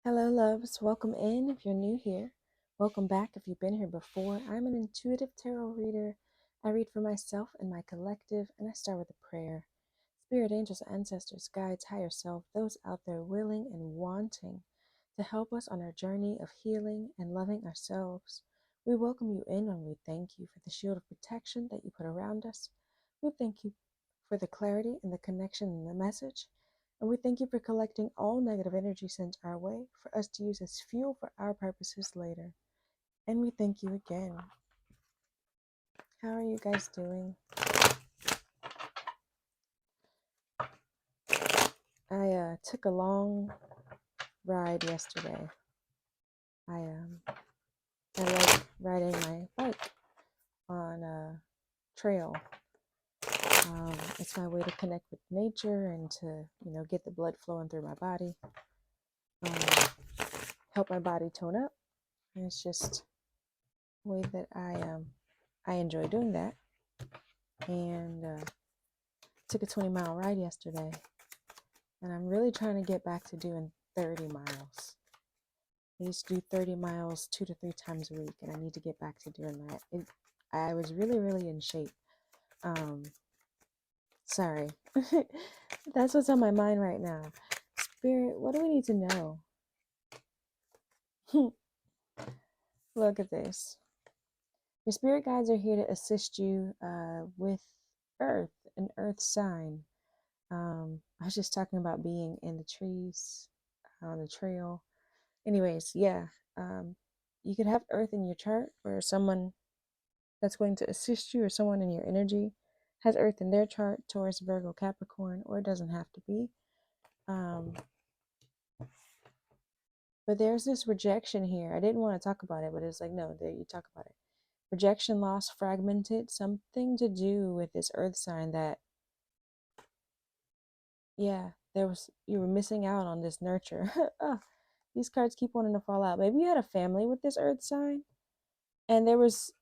Hello, loves. Welcome in if you're new here. Welcome back if you've been here before. I'm an intuitive tarot reader. I read for myself and my collective, and I start with a prayer. Spirit angels, ancestors, guides, higher self, those out there willing and wanting to help us on our journey of healing and loving ourselves. We welcome you in and we thank you for the shield of protection that you put around us. We thank you for the clarity and the connection in the message. And we thank you for collecting all negative energy sent our way for us to use as fuel for our purposes later. And we thank you again. How are you guys doing? I took a long ride yesterday. I like riding my bike on a trail. It's my way to connect with nature and to, get the blood flowing through my body. Help my body tone up. And it's just a way that I enjoy doing that. And took a 20-mile ride yesterday. And I'm really trying to get back to doing 30 miles. I used to do 30 miles 2 to 3 times a week, and I need to get back to doing that. I was really, really in shape. Sorry. That's what's on my mind right now. Spirit, what do we need to know? Look at this. Your spirit guides are here to assist you with Earth, an Earth sign. I was just talking about being in the trees, on the trail. Anyways, yeah. You could have Earth in your chart, or someone that's going to assist you, or someone in your energy has Earth in their chart, Taurus, Virgo, Capricorn, or it doesn't have to be. But there's this rejection here. I didn't want to talk about it, but it's like, no, there you talk about it. Rejection, loss, fragmented, something to do with this Earth sign that, yeah, you were missing out on this nurture. These cards keep wanting to fall out. Maybe you had a family with this Earth sign, and there was,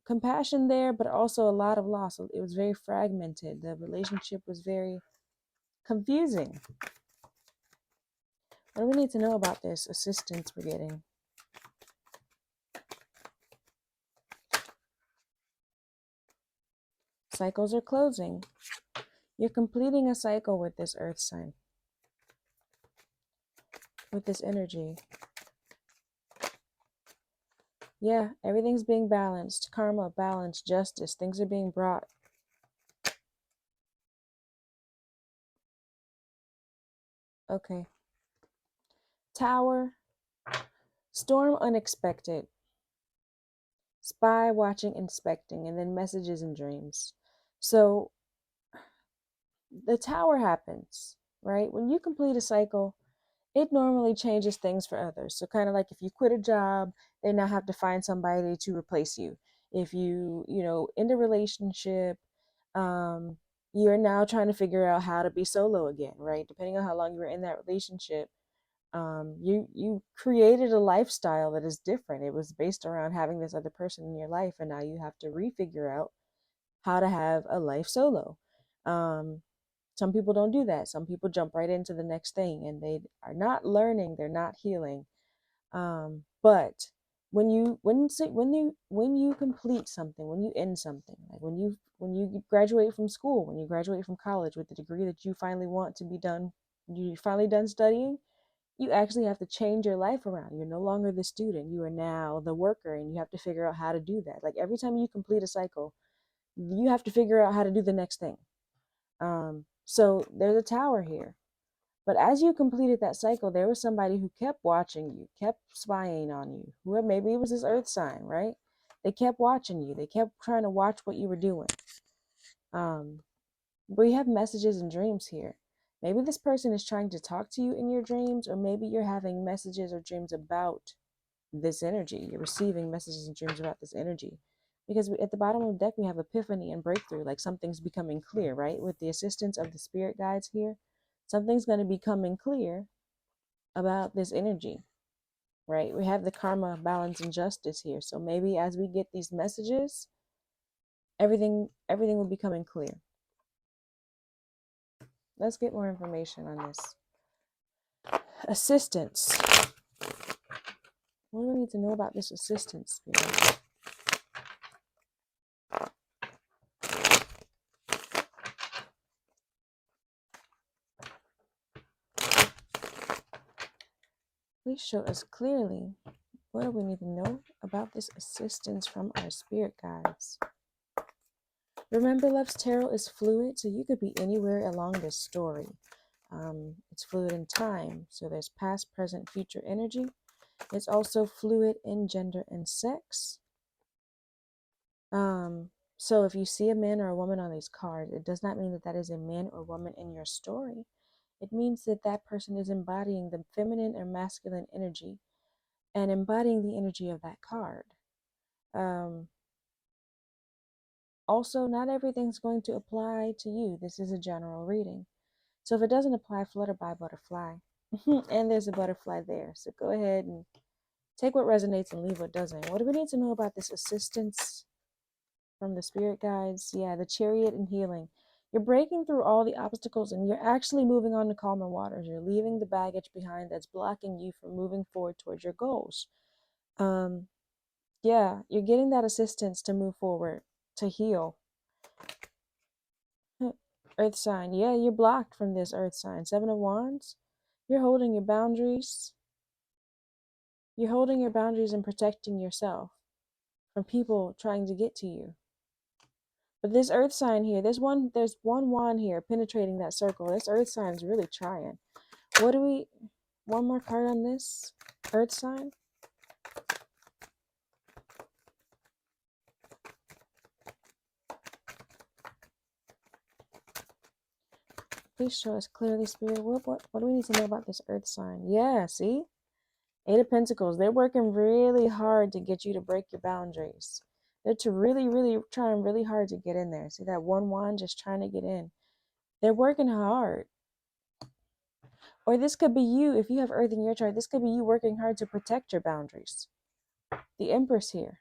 compassion there, but also a lot of loss. It was very fragmented. The relationship was very confusing. What do we need to know about this assistance we're getting? Cycles are closing. You're completing a cycle with this Earth sign, with this energy. Yeah, everything's being balanced. Karma, balance, justice. Things are being brought. Okay. Tower. Storm, unexpected. Spy, watching, inspecting, and then messages and dreams. So the tower happens, right? When you complete a cycle, it normally changes things for others. So kind of like if you quit a job, they now have to find somebody to replace you. If you, end a relationship, you're now trying to figure out how to be solo again, right? Depending on how long you were in that relationship, you created a lifestyle that is different. It was based around having this other person in your life, and now you have to refigure out how to have a life solo. Some people don't do that. Some people jump right into the next thing, and they are not learning. They're not healing. But when you complete something, when you end something, like when you graduate from school, when you graduate from college with the degree that you finally want to be done, you're finally done studying. You actually have to change your life around. You're no longer the student. You are now the worker, and you have to figure out how to do that. Like every time you complete a cycle, you have to figure out how to do the next thing. So there's a tower here. But as you completed that cycle, there was somebody who kept watching you, kept spying on you. Who maybe it was this Earth sign, right? They kept watching you. They kept trying to watch what you were doing. We have messages and dreams here. Maybe this person is trying to talk to you in your dreams, or maybe you're having messages or dreams about this energy. You're receiving messages and dreams about this energy. Because at the bottom of the deck, we have epiphany and breakthrough, like something's becoming clear, right? With the assistance of the spirit guides here, something's going to be coming clear about this energy, right? We have the karma, balance, and justice here. So maybe as we get these messages, everything will be coming clear. Let's get more information on this. Assistance. What do we need to know about this assistance, Spirit? Please show us clearly what do we need to know about this assistance from our spirit guides. Remember, Love's Tarot is fluid, so you could be anywhere along this story. It's fluid in time, so there's past, present, future energy. It's also fluid in gender and sex. So if you see a man or a woman on these cards, it does not mean that that is a man or woman in your story. It means that that person is embodying the feminine or masculine energy and embodying the energy of that card. Also, not everything's going to apply to you. This is a general reading. So if it doesn't apply, flutter by butterfly. And there's a butterfly there. So go ahead and take what resonates and leave what doesn't. What do we need to know about this assistance from the spirit guides? Yeah, the Chariot and healing. You're breaking through all the obstacles and you're actually moving on to calmer waters. You're leaving the baggage behind that's blocking you from moving forward towards your goals. Yeah, you're getting that assistance to move forward, to heal. Earth sign. Yeah, you're blocked from this earth sign. 7 of Wands. You're holding your boundaries. You're holding your boundaries and protecting yourself from people trying to get to you. But this earth sign here, there's one wand here penetrating that circle. This earth sign is really trying. One more card on this earth sign. Please show us clearly, Spirit. What do we need to know about this earth sign? Yeah, see? 8 of Pentacles. They're working really hard to get you to break your boundaries. They're really trying really hard to get in there. See that one wand just trying to get in. They're working hard. Or this could be you, if you have earth in your chart, this could be you working hard to protect your boundaries. The Empress here.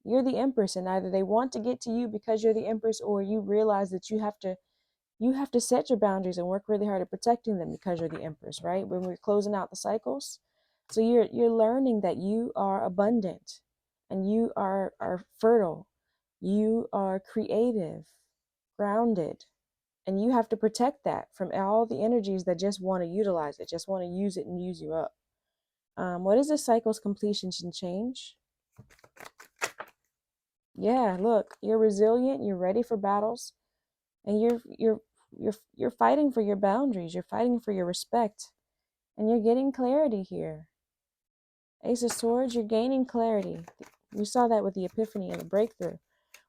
You're the Empress, and either they want to get to you because you're the Empress, or you realize that you have to set your boundaries and work really hard at protecting them because you're the Empress, right? When we're closing out the cycles. So you're learning that you are abundant and you are fertile. You are creative, grounded, and you have to protect that from all the energies that just want to utilize it, just want to use it and use you up. What is this cycle's completion and change? Yeah, look, you're resilient, you're ready for battles, and you're fighting for your boundaries, you're fighting for your respect, and you're getting clarity here. Ace of Swords, you're gaining clarity. We saw that with the epiphany and the breakthrough.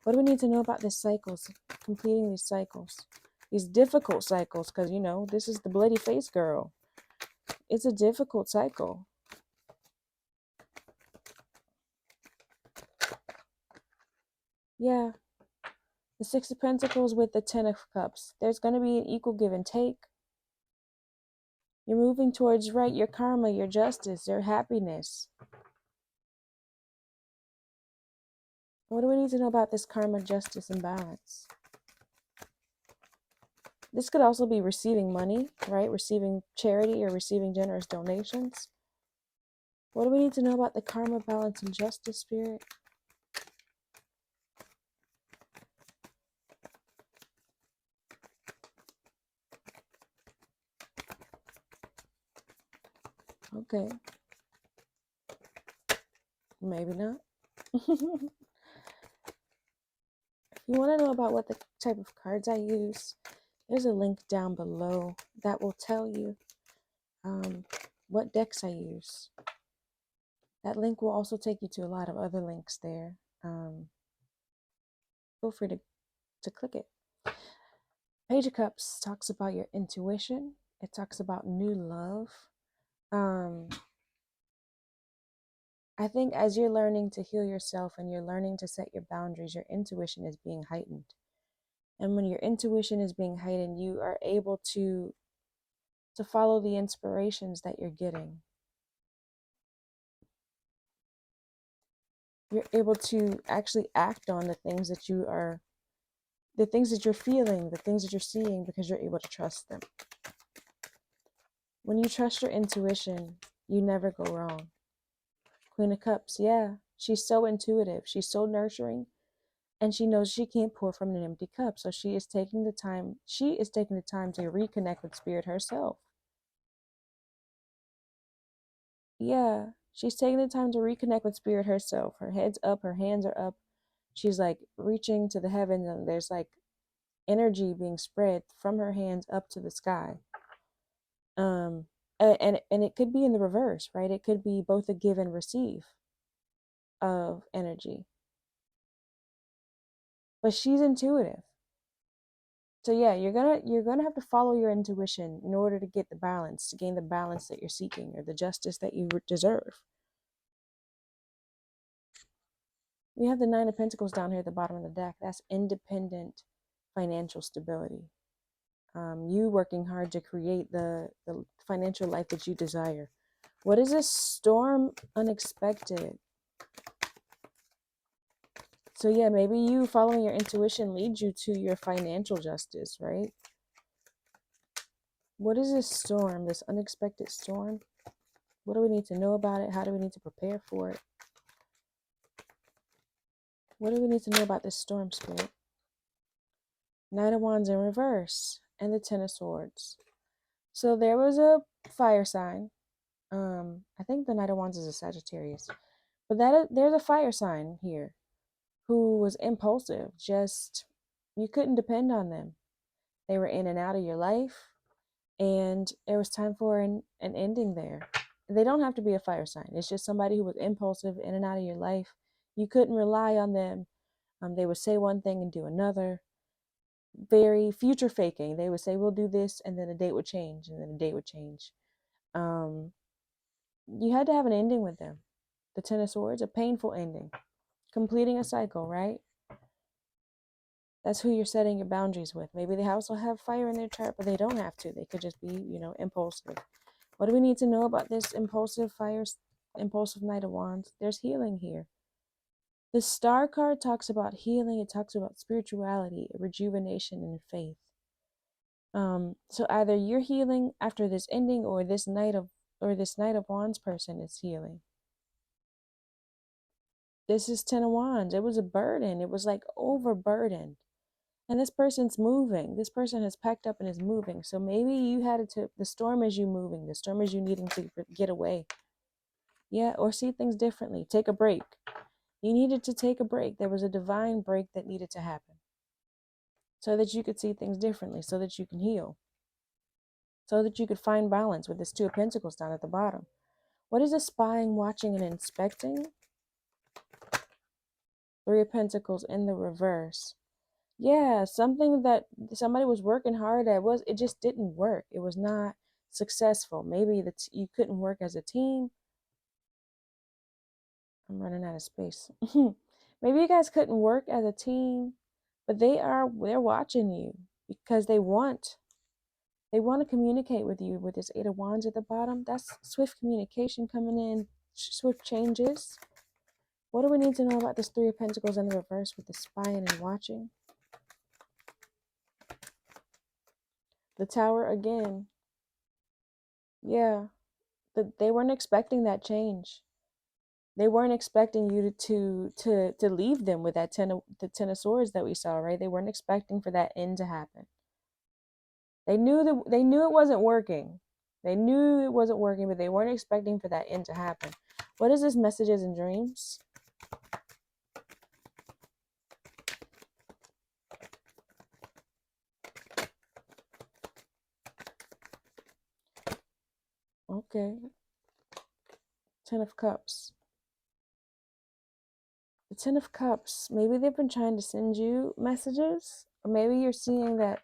What do we need to know about this cycles, completing these cycles? These difficult cycles, because, you know, this is the bloody face girl. It's a difficult cycle. Yeah. The 6 of Pentacles with the 10 of Cups. There's going to be an equal give and take. You're moving towards your karma, your justice, your happiness. What do we need to know about this karma, justice, and balance? This could also be receiving money, right? Receiving charity or receiving generous donations. What do we need to know about the karma, balance, and justice, Spirit? Okay. Maybe not. If you want to know about what the type of cards I use, there's a link down below that will tell you what decks I use. That link will also take you to a lot of other links there. Feel free to click it. Page of Cups talks about your intuition. It talks about new love. I think as you're learning to heal yourself and you're learning to set your boundaries, your intuition is being heightened. And when your intuition is being heightened, you are able to follow the inspirations that you're getting. You're able to actually act on the things that you're feeling, the things that you're seeing, because you're able to trust them. When you trust your intuition, you never go wrong. Queen of Cups, yeah. She's so intuitive. She's so nurturing. And she knows she can't pour from an empty cup. So she is taking the time to reconnect with spirit herself. Yeah. She's taking the time to reconnect with spirit herself. Her head's up, her hands are up. She's like reaching to the heavens, and there's like energy being spread from her hands up to the sky. And it could be in the reverse, right? It could be both a give and receive of energy. But she's intuitive. So yeah, you're gonna have to follow your intuition in order to get the balance, to gain the balance that you're seeking, or the justice that you deserve. We have the Nine of Pentacles down here at the bottom of the deck. That's independent financial stability. You working hard to create the financial life that you desire. What is this? Storm unexpected. So yeah, maybe you following your intuition leads you to your financial justice, right? What is this storm, this unexpected storm? What do we need to know about it? How do we need to prepare for it? What do we need to know about this storm, Spirit? Knight of Wands in reverse and the Ten of Swords. So there was a fire sign. I think the Knight of Wands is a Sagittarius. But there's a fire sign here who was impulsive. Just, you couldn't depend on them. They were in and out of your life, and it was time for an ending there. They don't have to be a fire sign. It's just somebody who was impulsive, in and out of your life. You couldn't rely on them. They would say one thing and do another. Very future faking. They would say, we'll do this, and then the date would change, and then the date would change. You had to have an ending with them. The Ten of Swords, a painful ending. Completing a cycle, right? That's who you're setting your boundaries with. Maybe they also have fire in their chart, but they don't have to. They could just be, impulsive. What do we need to know about this impulsive Knight of Wands? There's healing here. The Star card talks about healing. It talks about spirituality, rejuvenation, and faith. So either you're healing after this ending, or this Knight of Wands person is healing. This is Ten of Wands. It was a burden. It was like overburdened. And this person's moving. This person has packed up and is moving. So maybe you had the storm is you moving. The storm is you needing to get away. Yeah, or see things differently. Take a break. You needed to take a break. There was a divine break that needed to happen, so that you could see things differently, so that you can heal, so that you could find balance with this Two of Pentacles down at the bottom. What is a spying, watching, and inspecting? Three of Pentacles in the reverse. Yeah, something that somebody was working hard at, it just didn't work. It was not successful. Maybe you couldn't work as a team. I'm running out of space. Maybe you guys couldn't work as a team, but they're watching you because they want to communicate with you with this Eight of Wands at the bottom. That's swift communication coming in, swift changes. What do we need to know about this Three of Pentacles in the reverse with the spying and watching? The Tower again. Yeah, they weren't expecting that change. They weren't expecting you to leave them with that Ten of Swords that we saw, right? They weren't expecting for that end to happen. They knew it wasn't working. They knew it wasn't working, but they weren't expecting for that end to happen. What is this? Messages and dreams? Okay. Ten of Cups. The Ten of Cups. Maybe they've been trying to send you messages, or maybe you're seeing that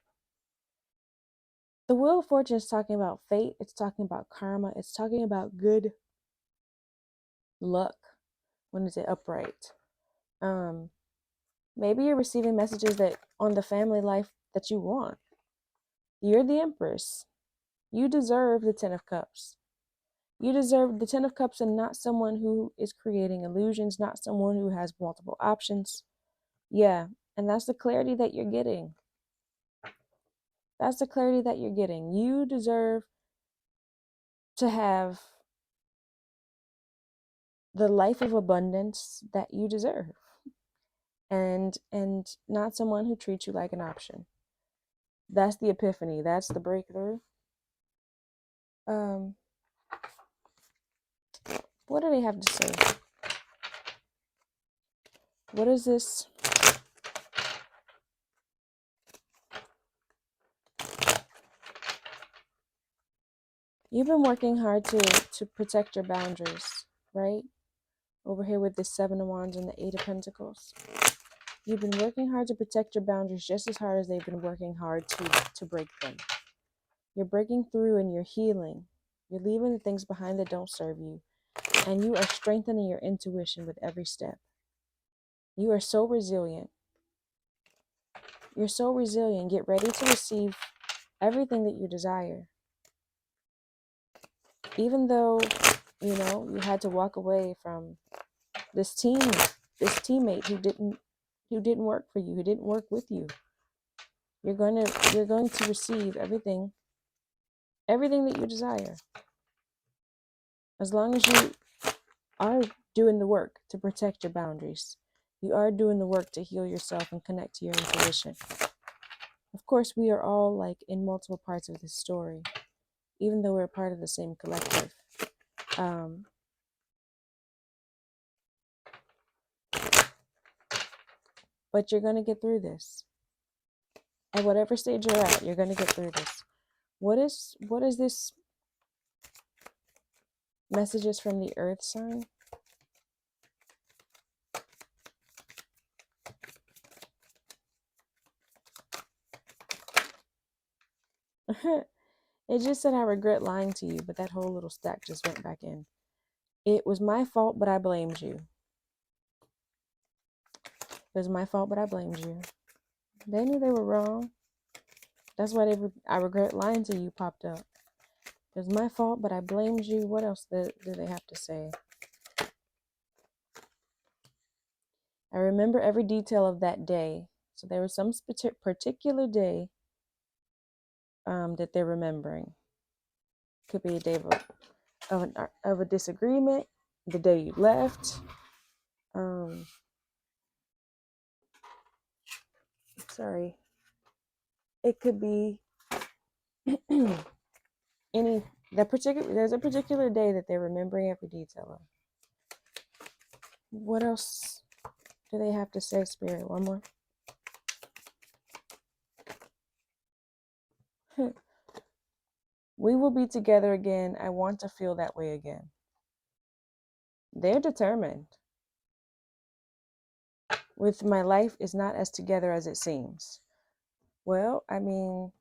the Wheel of Fortune is talking about fate. It's talking about karma. It's talking about good luck when it's upright. Maybe you're receiving messages that on the family life that you want. You're the Empress. You deserve the Ten of Cups. You deserve the Ten of Cups, and not someone who is creating illusions, not someone who has multiple options. Yeah, and that's the clarity that you're getting. That's the clarity that you're getting. You deserve to have the life of abundance that you deserve, and not someone who treats you like an option. That's the epiphany. That's the breakthrough. Um, what do they have to say? What is this? You've been working hard to protect your boundaries, right? Over here with the Seven of Wands and the Eight of Pentacles. You've been working hard to protect your boundaries just as hard as they've been working hard to break them. You're breaking through and you're healing. You're leaving the things behind that don't serve you. And you are strengthening your intuition with every step. You are so resilient. You're so resilient. Get ready to receive everything that you desire. Even though, you had to walk away from this teammate who didn't work for you, who didn't work with you. You're going to receive everything that you desire. As long as you are doing the work to protect your boundaries, you are doing the work to heal yourself and connect to your intuition. Of course, we are all like in multiple parts of this story, even though we're part of the same collective. But you're going to get through this. At whatever stage you're at, you're going to get through this. What is this? Messages from the earth sign? It just said, I regret lying to you, but that whole little stack just went back in. It was my fault, but I blamed you. It was my fault, but I blamed you. They knew they were wrong. That's why I regret lying to you popped up. It was my fault, but I blamed you. What else do they have to say? I remember every detail of that day. So there was some particular day that they're remembering. Could be a day of a disagreement, the day you left. Sorry. It could be there's a particular day that they're remembering every detail of. What else do they have to say, Spirit? One more. We will be together again. I want to feel that way again. They're determined. With my life is not as together as it seems. Well, I mean,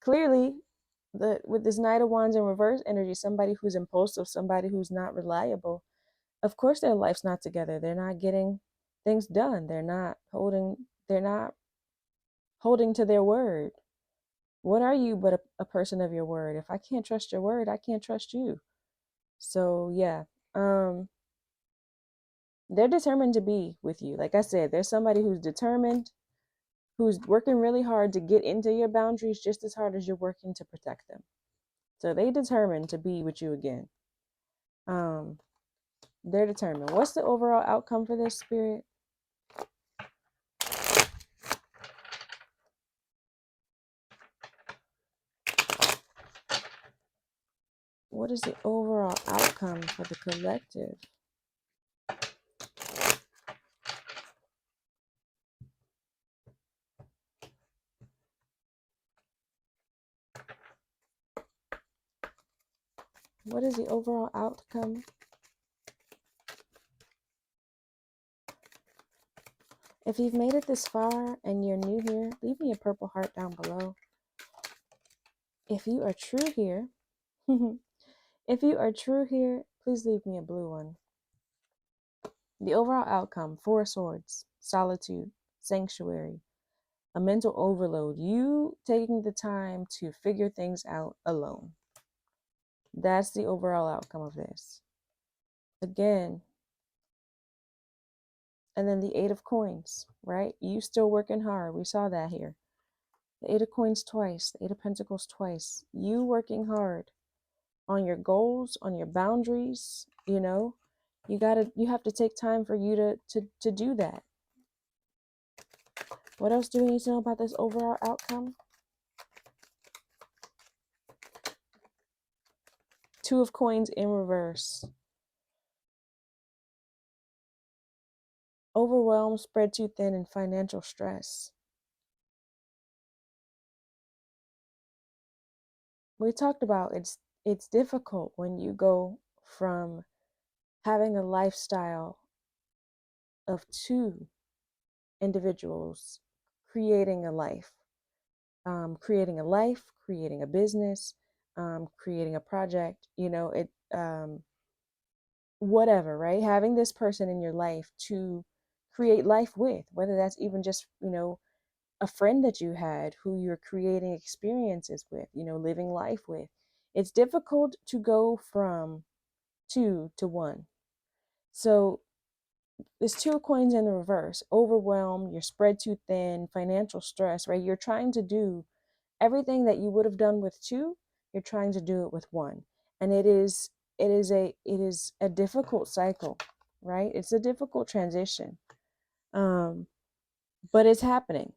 clearly, with this Knight of Wands in reverse energy, somebody who's impulsive, somebody who's not reliable, of course their life's not together. They're not getting things done. They're not holding to their word. What are you but a person of your word? If I can't trust your word, I can't trust you. So yeah, they're determined to be with you. Like I said, there's somebody who's determined, who's working really hard to get into your boundaries just as hard as you're working to protect them. So they determined to be with you again. They're determined. What's the overall outcome for this, Spirit? What is the overall outcome for the collective? What is the overall outcome? If you've made it this far and you're new here, leave me a purple heart down below. If you are true here, if you are true here, please leave me a blue one. The overall outcome: Four of Swords, solitude, sanctuary, a mental overload, you taking the time to figure things out alone. That's the overall outcome of this. Again, and then the Eight of Coins, right? You still working hard. We saw that here. The Eight of Coins twice, the Eight of Pentacles twice. You working hard on your goals, on your boundaries, you have to take time for you to do that. What else do we need to know about this overall outcome? Two of Coins in reverse. Overwhelmed, spread too thin, and financial stress. We talked about it's difficult when you go from having a lifestyle of two individuals creating a life, creating a business, creating a project, whatever, right? Having this person in your life to create life with, whether that's even just, a friend that you had who you're creating experiences with, living life with. It's difficult to go from two to one. So this Two of Coins in the reverse, overwhelmed, you're spread too thin, financial stress, right? You're trying to do everything that you would have done with two, you're trying to do it with one. And it is a difficult cycle, right? It's a difficult transition. But it's happening,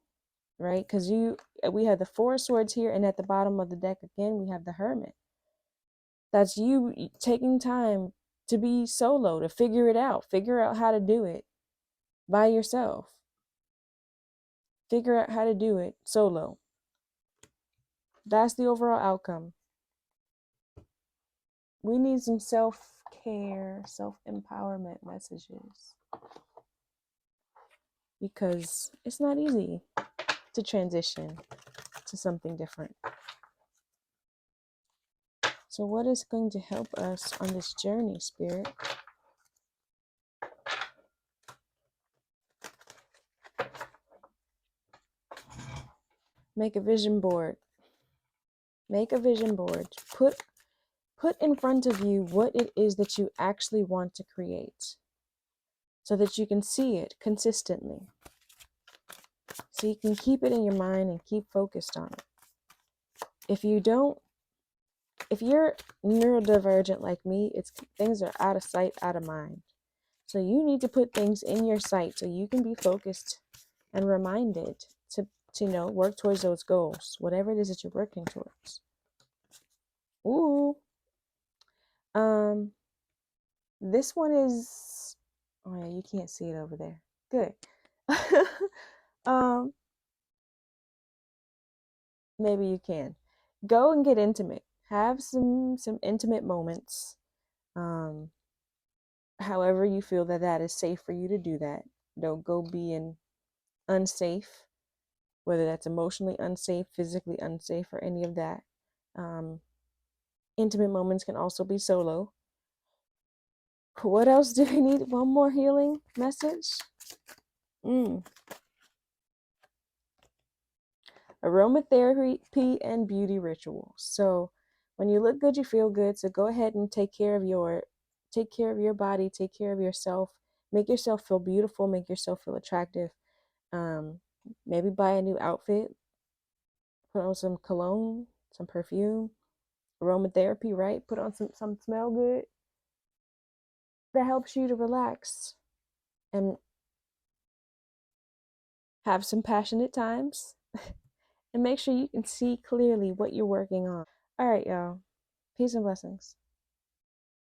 right? Because we have the Four of Swords here, and at the bottom of the deck again, we have the Hermit. That's you taking time to be solo, to figure out how to do it by yourself. Figure out how to do it solo. That's the overall outcome. We need some self-care, self-empowerment messages, because it's not easy to transition to something different. So what is going to help us on this journey, Spirit? Make a vision board. Make a vision board. Put in front of you what it is that you actually want to create, so that you can see it consistently. So you can keep it in your mind and keep focused on it. If you're neurodivergent like me, things are out of sight, out of mind. So you need to put things in your sight so you can be focused and reminded to work towards those goals, whatever it is that you're working towards. Ooh. This one is, oh yeah, you can't see it over there. Good. Maybe you can. Go and get intimate. Have some intimate moments. However you feel that is safe for you to do that. Don't go being unsafe, whether that's emotionally unsafe, physically unsafe, or any of that. Intimate moments can also be solo. What else do we need? One more healing message. Aromatherapy and beauty rituals. So when you look good, you feel good. So go ahead and take care of your body, take care of yourself, make yourself feel beautiful, make yourself feel attractive. Maybe buy a new outfit, put on some cologne, some perfume, aromatherapy, right? Put on some smell good. That helps you to relax and have some passionate times. And make sure you can see clearly what you're working on. All right, y'all. Peace and blessings.